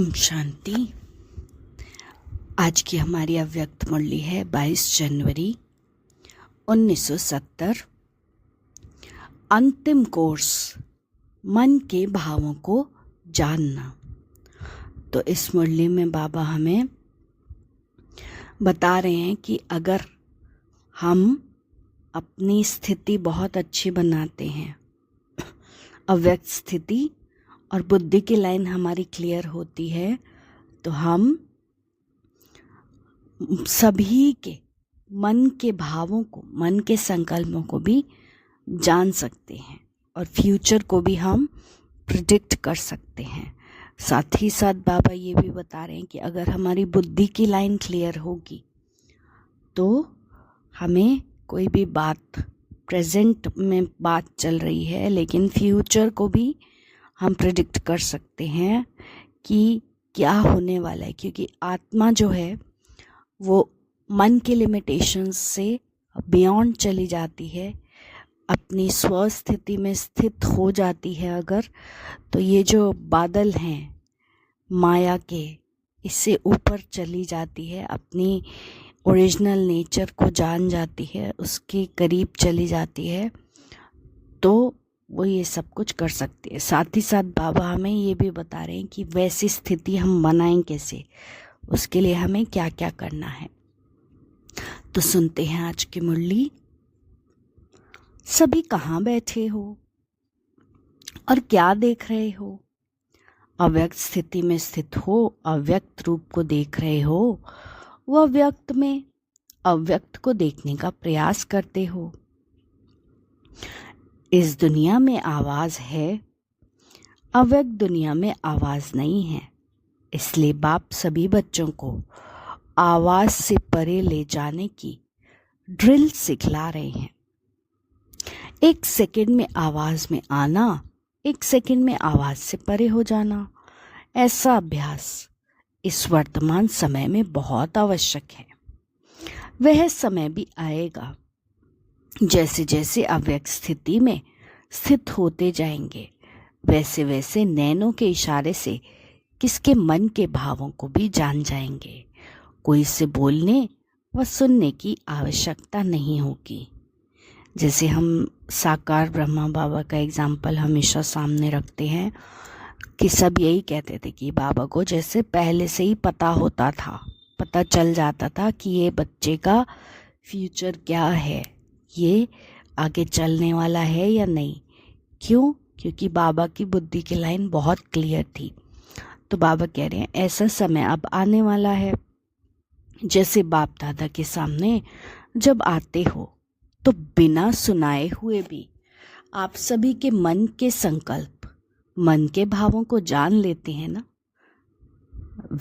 ओम शांति। आज की हमारी अव्यक्त मुरली है 22 जनवरी 1970। अंतिम कोर्स, मन के भावों को जानना। तो इस मुरली में बाबा हमें बता रहे हैं कि अगर हम अपनी स्थिति बहुत अच्छी बनाते हैं, अव्यक्त स्थिति और बुद्धि की लाइन हमारी क्लियर होती है, तो हम सभी के मन के भावों को, मन के संकल्पों को भी जान सकते हैं और फ्यूचर को भी हम प्रिडिक्ट कर सकते हैं। साथ ही साथ बाबा ये भी बता रहे हैं कि अगर हमारी बुद्धि की लाइन क्लियर होगी तो हमें कोई भी बात, प्रेजेंट में बात चल रही है लेकिन फ्यूचर को भी हम प्रिडिक्ट कर सकते हैं कि क्या होने वाला है, क्योंकि आत्मा जो है वो मन के लिमिटेशंस से बियॉन्ड चली जाती है, अपनी स्वस्थिति में स्थित हो जाती है अगर, तो ये जो बादल हैं माया के, इससे ऊपर चली जाती है, अपनी ओरिजिनल नेचर को जान जाती है, उसके करीब चली जाती है, तो वो ये सब कुछ कर सकती है। साथ ही साथ बाबा हमें ये भी बता रहे हैं कि वैसी स्थिति हम बनाएं कैसे, उसके लिए हमें क्या क्या करना है। तो सुनते हैं आज की मुरली। सभी कहाँ बैठे हो और क्या देख रहे हो? अव्यक्त स्थिति में स्थित हो, अव्यक्त रूप को देख रहे हो, वो अव्यक्त में अव्यक्त को देखने का प्रयास करते हो। इस दुनिया में आवाज है, अव्यक्त दुनिया में आवाज नहीं है। इसलिए बाप सभी बच्चों को आवाज से परे ले जाने की ड्रिल सिखला रहे हैं। एक सेकंड में आवाज में आना, एक सेकंड में आवाज से परे हो जाना, ऐसा अभ्यास इस वर्तमान समय में बहुत आवश्यक है। वह समय भी आएगा जैसे जैसे अव्यक्त स्थिति में स्थित होते जाएंगे, वैसे वैसे नैनों के इशारे से किसके मन के भावों को भी जान जाएंगे। कोई से बोलने व सुनने की आवश्यकता नहीं होगी। जैसे हम साकार ब्रह्मा बाबा का एग्जाम्पल हमेशा सामने रखते हैं कि सब यही कहते थे कि बाबा को जैसे पहले से ही पता होता था, पता चल जाता था कि ये बच्चे का फ्यूचर क्या है, ये आगे चलने वाला है या नहीं। क्यों? क्योंकि बाबा की बुद्धि की लाइन बहुत क्लियर थी। तो बाबा कह रहे हैं ऐसा समय अब आने वाला है जैसे बाप दादा के सामने जब आते हो तो बिना सुनाए हुए भी आप सभी के मन के संकल्प, मन के भावों को जान लेते हैं ना।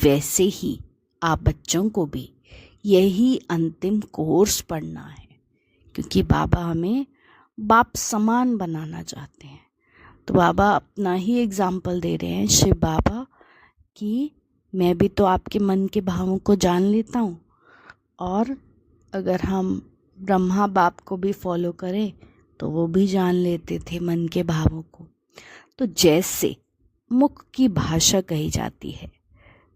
वैसे ही आप बच्चों को भी यही अंतिम कोर्स पढ़ना है, क्योंकि बाबा हमें बाप समान बनाना चाहते हैं। तो बाबा अपना ही एग्जाम्पल दे रहे हैं, शिव बाबा, कि मैं भी तो आपके मन के भावों को जान लेता हूँ, और अगर हम ब्रह्मा बाप को भी फॉलो करें तो वो भी जान लेते थे मन के भावों को। तो जैसे मुख की भाषा कही जाती है,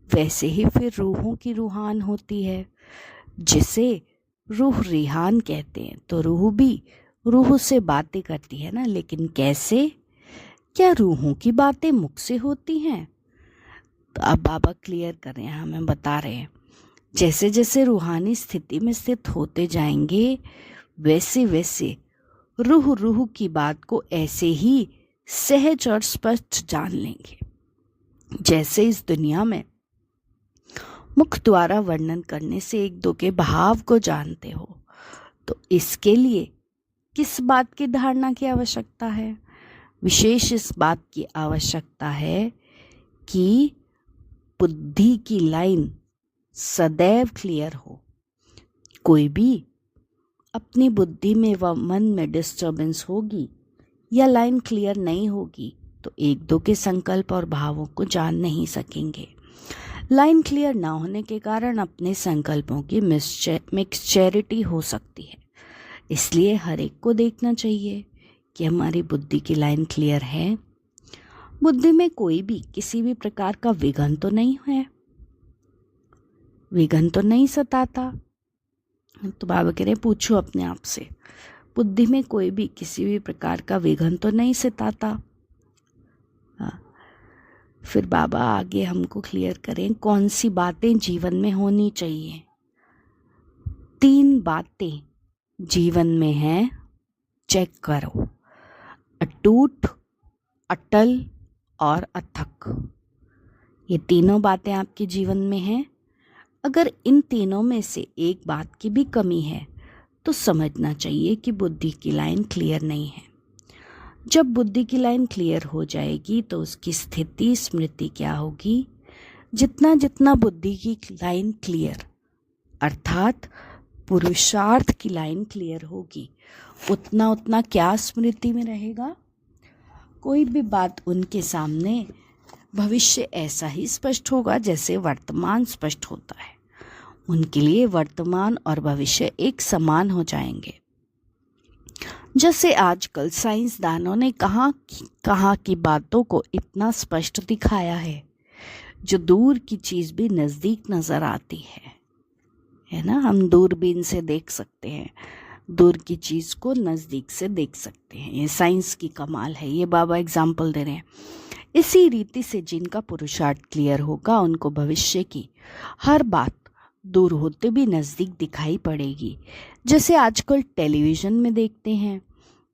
वैसे ही फिर रूहों की रूहान होती है, जिसे रूह रिहान कहते हैं। तो रूह भी रूह से बातें करती है ना, लेकिन कैसे? क्या रूहों की बातें मुख से होती हैं? तो अब बाबा क्लियर कर रहे हैं, हमें बता रहे हैं जैसे जैसे रूहानी स्थिति में स्थित होते जाएंगे, वैसे वैसे रूह की बात को ऐसे ही सहज और स्पष्ट जान लेंगे जैसे इस दुनिया में मुख द्वारा वर्णन करने से एक दो के भाव को जानते हो। तो इसके लिए किस बात की धारणा की आवश्यकता है? विशेष इस बात की आवश्यकता है कि बुद्धि की लाइन सदैव क्लियर हो। कोई भी अपनी बुद्धि में व मन में डिस्टर्बेंस होगी या लाइन क्लियर नहीं होगी तो एक दो के संकल्प और भावों को जान नहीं सकेंगे। लाइन क्लियर ना होने के कारण अपने संकल्पों की मिक्सचैरिटी हो सकती है। इसलिए हर एक को देखना चाहिए कि हमारी बुद्धि की लाइन क्लियर है, बुद्धि में कोई भी किसी भी प्रकार का विघन तो नहीं है, विघन तो नहीं सताता। तो बाबा कह रहे पूछो अपने आप से, बुद्धि में कोई भी किसी भी प्रकार का विघन तो नहीं सताता। हाँ। फिर बाबा आगे हमको क्लियर करें कौन सी बातें जीवन में होनी चाहिए। 3 बातें जीवन में हैं, चेक करो, अटूट, अटल और अथक। ये तीनों बातें आपके जीवन में हैं। अगर इन तीनों में से एक बात की भी कमी है तो समझना चाहिए कि बुद्धि की लाइन क्लियर नहीं है। जब बुद्धि की लाइन क्लियर हो जाएगी तो उसकी स्थिति स्मृति क्या होगी, जितना जितना बुद्धि की लाइन क्लियर अर्थात पुरुषार्थ की लाइन क्लियर होगी, उतना उतना क्या स्मृति में रहेगा। कोई भी बात उनके सामने भविष्य ऐसा ही स्पष्ट होगा जैसे वर्तमान स्पष्ट होता है। उनके लिए वर्तमान और भविष्य एक समान हो जाएंगे। जैसे आजकल साइंसदानों ने कहाँ की बातों को इतना स्पष्ट दिखाया है, जो दूर की चीज़ भी नज़दीक नज़र आती है ना। हम दूरबीन से देख सकते हैं, दूर की चीज़ को नज़दीक से देख सकते हैं। ये साइंस की कमाल है। ये बाबा एग्जाम्पल दे रहे हैं। इसी रीति से जिनका पुरुषार्थ क्लियर होगा उनको भविष्य की हर बात दूर होते भी नज़दीक दिखाई पड़ेगी। जैसे आजकल टेलीविज़न में देखते हैं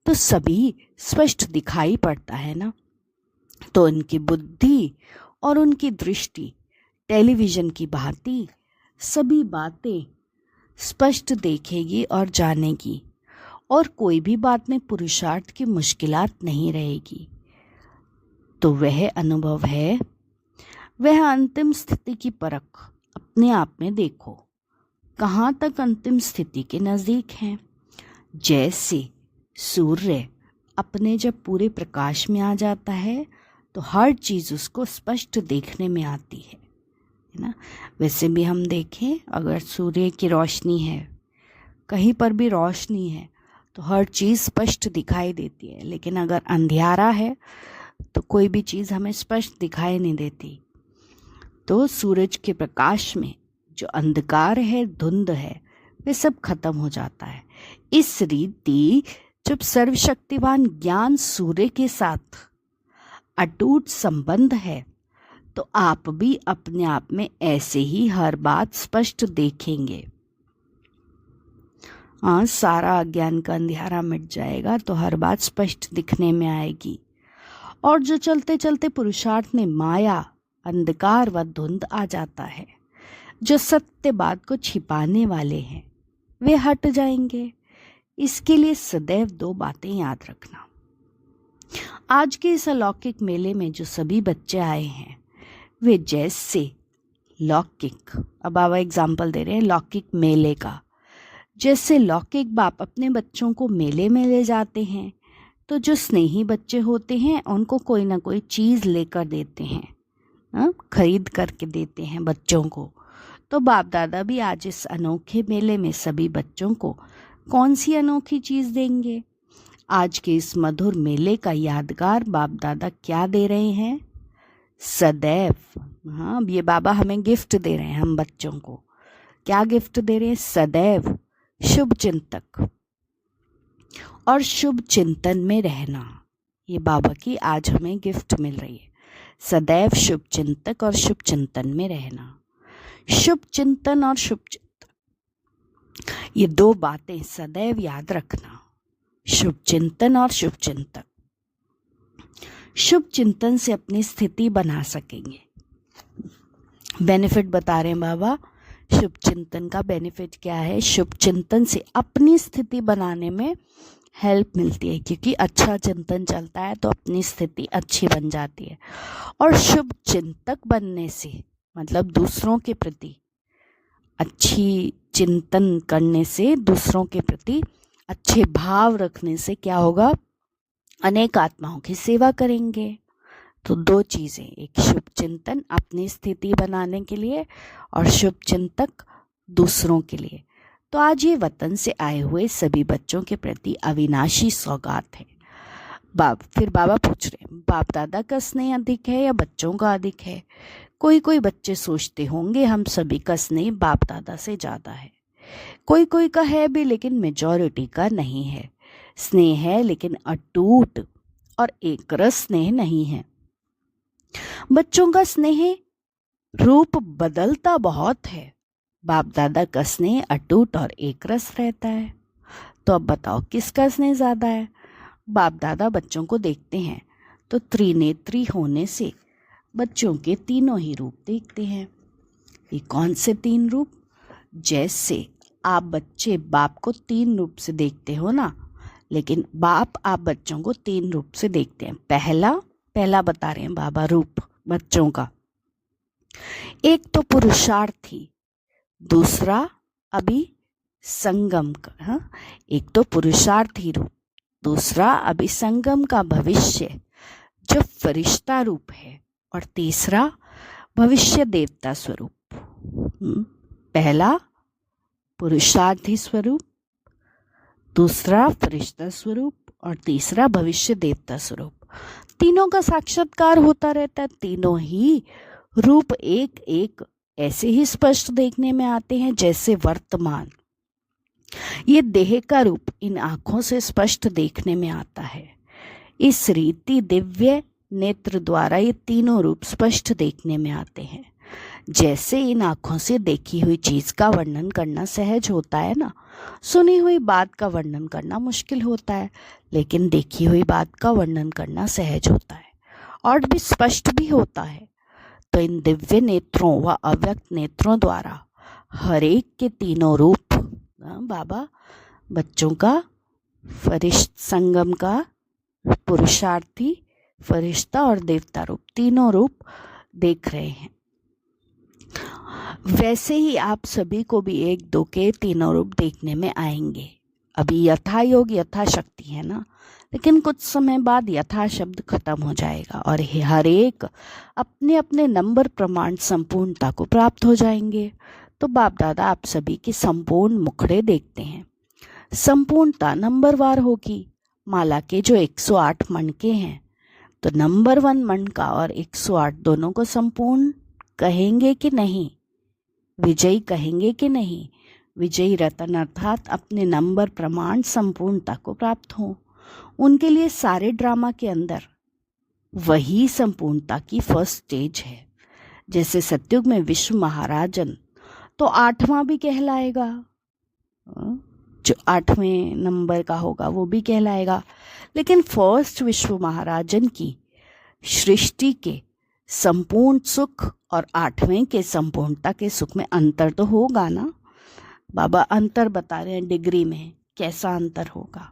तो सभी स्पष्ट दिखाई पड़ता है ना। तो उनकी बुद्धि और उनकी दृष्टि टेलीविज़न की भांति सभी बातें स्पष्ट देखेगी और जानेगी, और कोई भी बात में पुरुषार्थ की मुश्किलात नहीं रहेगी। तो वह अनुभव है, वह अंतिम स्थिति की परख अपने आप में देखो, कहाँ तक अंतिम स्थिति के नज़दीक हैं। जैसे सूर्य अपने जब पूरे प्रकाश में आ जाता है तो हर चीज़ उसको स्पष्ट देखने में आती है ना। वैसे भी हम देखें, अगर सूर्य की रोशनी है, कहीं पर भी रोशनी है तो हर चीज़ स्पष्ट दिखाई देती है। लेकिन अगर अंधियारा है तो कोई भी चीज़ हमें स्पष्ट दिखाई नहीं देती। तो सूरज के प्रकाश में जो अंधकार है, धुंध है, वे सब खत्म हो जाता है। इस रीति जब सर्वशक्तिवान ज्ञान सूर्य के साथ अटूट संबंध है तो आप भी अपने आप में ऐसे ही हर बात स्पष्ट देखेंगे। हाँ, सारा अज्ञान का अंधियारा मिट जाएगा तो हर बात स्पष्ट दिखने में आएगी। और जो चलते चलते पुरुषार्थ में माया, अंधकार व धुंध आ जाता है, जो सत्य बात को छिपाने वाले हैं, वे हट जाएंगे। इसके लिए सदैव 2 बातें याद रखना। आज के इस अलौकिक मेले में जो सभी बच्चे आए हैं, वे जैसे लौकिक, अब बाबा एग्जाम्पल दे रहे हैं लौकिक मेले का, जैसे लौकिक बाप अपने बच्चों को मेले में ले जाते हैं तो जो स्नेही बच्चे होते हैं उनको कोई ना कोई चीज़ लेकर देते हैं, खरीद करके देते हैं बच्चों को। तो बाप दादा भी आज इस अनोखे मेले में सभी बच्चों को कौन सी अनोखी चीज़ देंगे। आज के इस मधुर मेले का यादगार बाप दादा क्या दे रहे हैं? सदैव, हाँ, ये बाबा हमें गिफ्ट दे रहे हैं। हम बच्चों को क्या गिफ्ट दे रहे हैं? सदैव शुभ चिंतक और शुभ चिंतन में रहना। ये बाबा की आज हमें गिफ्ट मिल रही है। सदैव शुभ चिंतक और शुभ चिंतन में रहना। शुभ चिंतन और शुभ चिंतन, ये 2 बातें सदैव याद रखना। शुभ चिंतन और शुभ चिंतक। शुभ चिंतन से अपनी स्थिति बना सकेंगे। बेनिफिट बता रहे हैं बाबा। शुभ चिंतन का बेनिफिट क्या है? शुभ चिंतन से अपनी स्थिति बनाने में हेल्प मिलती है, क्योंकि अच्छा चिंतन चलता है तो अपनी स्थिति अच्छी बन जाती है। और शुभ चिंतक बनने से मतलब दूसरों के प्रति अच्छी चिंतन करने से, दूसरों के प्रति अच्छे भाव रखने से क्या होगा? अनेक आत्माओं की सेवा करेंगे। तो 2 चीज़ें, एक शुभ चिंतन अपनी स्थिति बनाने के लिए और शुभ चिंतक दूसरों के लिए। तो आज ये वतन से आए हुए सभी बच्चों के प्रति अविनाशी सौगात है। फिर बाबा पूछ रहे हैं, बाप दादा का स्नेह अधिक है या बच्चों का अधिक है? कोई कोई बच्चे सोचते होंगे हम सभी का स्नेह बाप दादा से ज़्यादा है। कोई कोई का है भी, लेकिन मेजॉरिटी का नहीं है। स्नेह है लेकिन अटूट और एकरस स्नेह नहीं है। बच्चों का स्नेह रूप बदलता बहुत है, बाप दादा का स्नेह अटूट और एकरस रहता है। तो अब बताओ किसका स्नेह ज़्यादा है? बाप दादा बच्चों को देखते हैं तो त्रिनेत्री होने से बच्चों के तीनों ही रूप देखते हैं। ये कौन से तीन रूप? जैसे आप बच्चे बाप को तीन रूप से देखते हो ना, लेकिन बाप आप बच्चों को तीन रूप से देखते हैं। पहला बता रहे हैं बाबा रूप बच्चों का। एक तो पुरुषार्थी, दूसरा अभी संगम का। हाँ, एक तो पुरुषार्थी रूप, दूसरा अभी संगम का भविष्य जो फरिश्ता रूप है, और तीसरा भविष्य देवता स्वरूप। पहला पुरुषार्थी स्वरूप, दूसरा फरिश्ता स्वरूप, और तीसरा भविष्य देवता स्वरूप। तीनों का साक्षात्कार होता रहता है। तीनों ही रूप एक एक ऐसे ही स्पष्ट देखने में आते हैं जैसे वर्तमान ये देह का रूप इन आँखों से स्पष्ट देखने में आता है। इस रीति दिव्य नेत्र द्वारा ये तीनों रूप स्पष्ट देखने में आते हैं। जैसे इन आँखों से देखी हुई चीज़ का वर्णन करना सहज होता है ना, सुनी हुई बात का वर्णन करना मुश्किल होता है, लेकिन देखी हुई बात का वर्णन करना सहज होता है और भी स्पष्ट भी होता है। तो इन दिव्य नेत्रों व अव्यक्त नेत्रों द्वारा हर एक के तीनों रूप, बाबा बच्चों का, संगम का, पुरुषार्थी, फरिश्ता और देवता रूप, तीनों रूप देख रहे हैं। वैसे ही आप सभी को भी एक दो के तीनों रूप देखने में आएंगे। अभी यथा योग यथा शक्ति है ना, लेकिन कुछ समय बाद यथा शब्द खत्म हो जाएगा और हर एक अपने अपने नंबर प्रमाण संपूर्णता को प्राप्त हो जाएंगे। तो बाप दादा आप सभी के संपूर्ण मुखड़े देखते हैं। संपूर्णता नंबरवार होगी। माला के जो 108 मणके हैं, तो नंबर 1 मणका और 108 दोनों को संपूर्ण कहेंगे कि नहीं? विजयी कहेंगे कि नहीं? विजयी रतन अर्थात अपने नंबर प्रमाण संपूर्णता को प्राप्त हो। उनके लिए सारे ड्रामा के अंदर वही संपूर्णता की फर्स्ट स्टेज है। जैसे सतयुग में विश्व महाराजन तो 8वां भी कहलाएगा, जो 8वें नंबर का होगा वो भी कहलाएगा। लेकिन फर्स्ट विश्व महाराजन की सृष्टि के संपूर्ण सुख और 8वें के संपूर्णता के सुख में अंतर तो होगा ना। बाबा अंतर बता रहे हैं डिग्री में, कैसा अंतर होगा?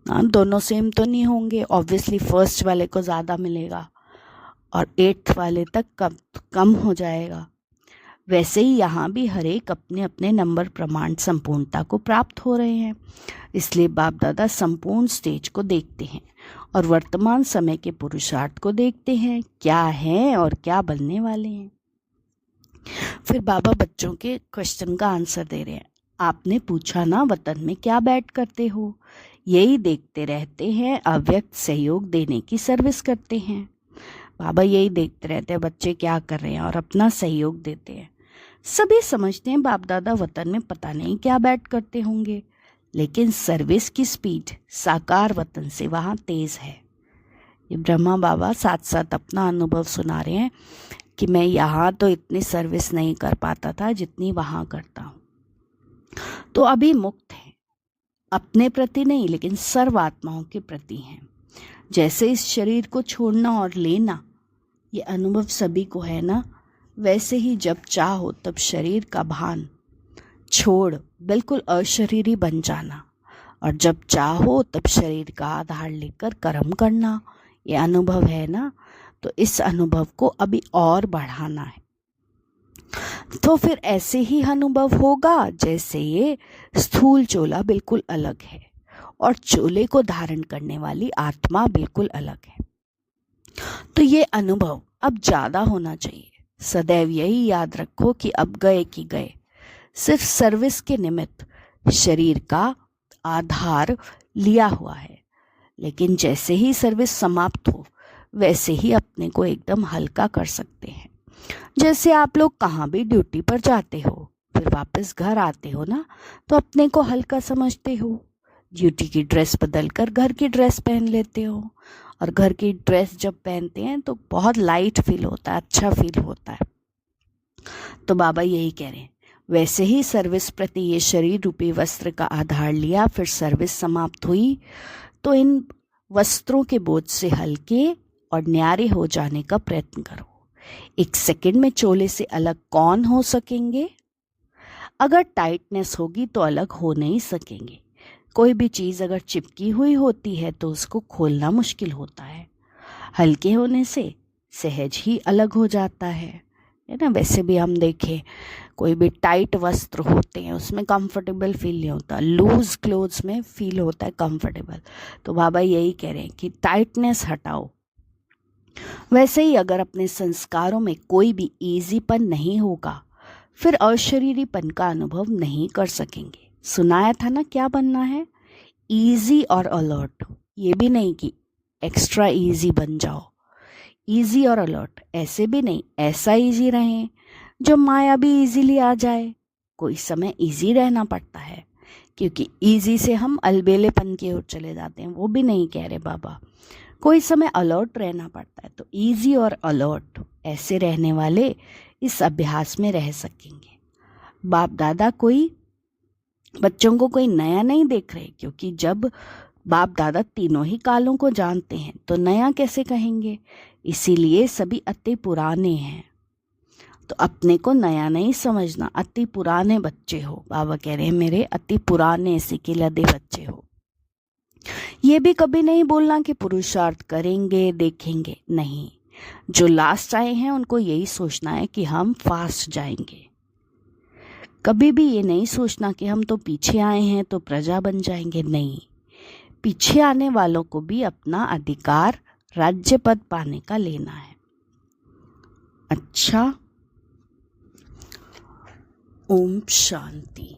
दोनों सेम तो नहीं होंगे। ऑब्वियसली फर्स्ट वाले को ज़्यादा मिलेगा और 8th वाले तक कम हो जाएगा। वैसे ही यहाँ भी हर एक अपने अपने नंबर प्रमाण संपूर्णता को प्राप्त हो रहे हैं। इसलिए बाप दादा संपूर्ण स्टेज को देखते हैं और वर्तमान समय के पुरुषार्थ को देखते हैं, क्या है और क्या बनने वाले हैं। फिर बाबा बच्चों के क्वेश्चन का आंसर दे रहे हैं। आपने पूछा ना वतन में क्या बैठ करते हो? यही देखते रहते हैं, अव्यक्त सहयोग देने की सर्विस करते हैं। बाबा यही देखते रहते हैं बच्चे क्या कर रहे हैं और अपना सहयोग देते हैं। सभी समझते हैं बाप दादा वतन में पता नहीं क्या बैठ करते होंगे, लेकिन सर्विस की स्पीड साकार वतन से वहाँ तेज है। ये ब्रह्मा बाबा साथ साथ अपना अनुभव सुना रहे हैं कि मैं यहाँ तो इतनी सर्विस नहीं कर पाता था जितनी वहाँ करता हूँ। तो अभी मुक्त है, अपने प्रति नहीं लेकिन सर्व आत्माओं के प्रति हैं। जैसे इस शरीर को छोड़ना और लेना ये अनुभव सभी को है ना, वैसे ही जब चाहो तब शरीर का भान छोड़ बिल्कुल अशरीरी बन जाना, और जब चाहो तब शरीर का आधार लेकर कर्म करना, ये अनुभव है ना। तो इस अनुभव को अभी और बढ़ाना है। तो फिर ऐसे ही अनुभव होगा जैसे ये स्थूल चोला बिल्कुल अलग है और चोले को धारण करने वाली आत्मा बिल्कुल अलग है। तो ये अनुभव अब ज़्यादा होना चाहिए। सदैव यही याद रखो कि अब गए कि गए, सिर्फ सर्विस के निमित्त शरीर का आधार लिया हुआ है, लेकिन जैसे ही सर्विस समाप्त हो वैसे ही अपने को एकदम हल्का कर सकते हैं। जैसे आप लोग कहाँ भी ड्यूटी पर जाते हो, फिर वापस घर आते हो ना, तो अपने को हल्का समझते हो। ड्यूटी की ड्रेस बदल कर घर की ड्रेस पहन लेते हो, और घर की ड्रेस जब पहनते हैं तो बहुत लाइट फील होता है, अच्छा फील होता है। तो बाबा यही कह रहे हैं, वैसे ही सर्विस प्रति ये शरीर रूपी वस्त्र का आधार लिया, फिर सर्विस समाप्त हुई तो इन वस्त्रों के बोझ से हल्के और न्यारे हो जाने का प्रयत्न करो। एक सेकंड में चोले से अलग कौन हो सकेंगे? अगर टाइटनेस होगी तो अलग हो नहीं सकेंगे। कोई भी चीज़ अगर चिपकी हुई होती है तो उसको खोलना मुश्किल होता है। हल्के होने से सहज ही अलग हो जाता है ना। वैसे भी हम देखें, कोई भी टाइट वस्त्र होते हैं उसमें कंफर्टेबल फील नहीं होता, लूज क्लोथ्स में फील होता है कंफर्टेबल। तो बाबा यही कह रहे हैं कि टाइटनेस हटाओ। वैसे ही अगर अपने संस्कारों में कोई भी ईजीपन नहीं होगा, फिर अशरीरीपन का अनुभव नहीं कर सकेंगे। सुनाया था ना क्या बनना है? ईजी और अलर्ट। ये भी नहीं कि एक्स्ट्रा ईजी बन जाओ, ईजी और अलर्ट ऐसे भी नहीं, ऐसा ईजी रहें जो माया भी ईजीली आ जाए। कोई समय ईजी रहना पड़ता है, क्योंकि ईजी से हम अलबेलेपन की ओर चले जाते हैं, वो भी नहीं कह रहे बाबा। कोई समय अलर्ट रहना पड़ता है, तो ईजी और अलर्ट ऐसे रहने वाले इस अभ्यास में रह सकेंगे। बाप दादा कोई बच्चों को कोई नया नहीं देख रहे, क्योंकि जब बाप दादा तीनों ही कालों को जानते हैं तो नया कैसे कहेंगे। इसीलिए सभी अति पुराने हैं। तो अपने को नया नहीं समझना, अति पुराने बच्चे हो। बाबा कह रहे हैं मेरे अति पुराने सिके लदे बच्चे हो। ये भी कभी नहीं बोलना कि पुरुषार्थ करेंगे देखेंगे, नहीं। जो लास्ट आए हैं उनको यही सोचना है कि हम फास्ट जाएंगे। कभी भी ये नहीं सोचना कि हम तो पीछे आए हैं तो प्रजा बन जाएंगे, नहीं। पीछे आने वालों को भी अपना अधिकार राज्य पद पाने का लेना है। अच्छा, ओम शांति।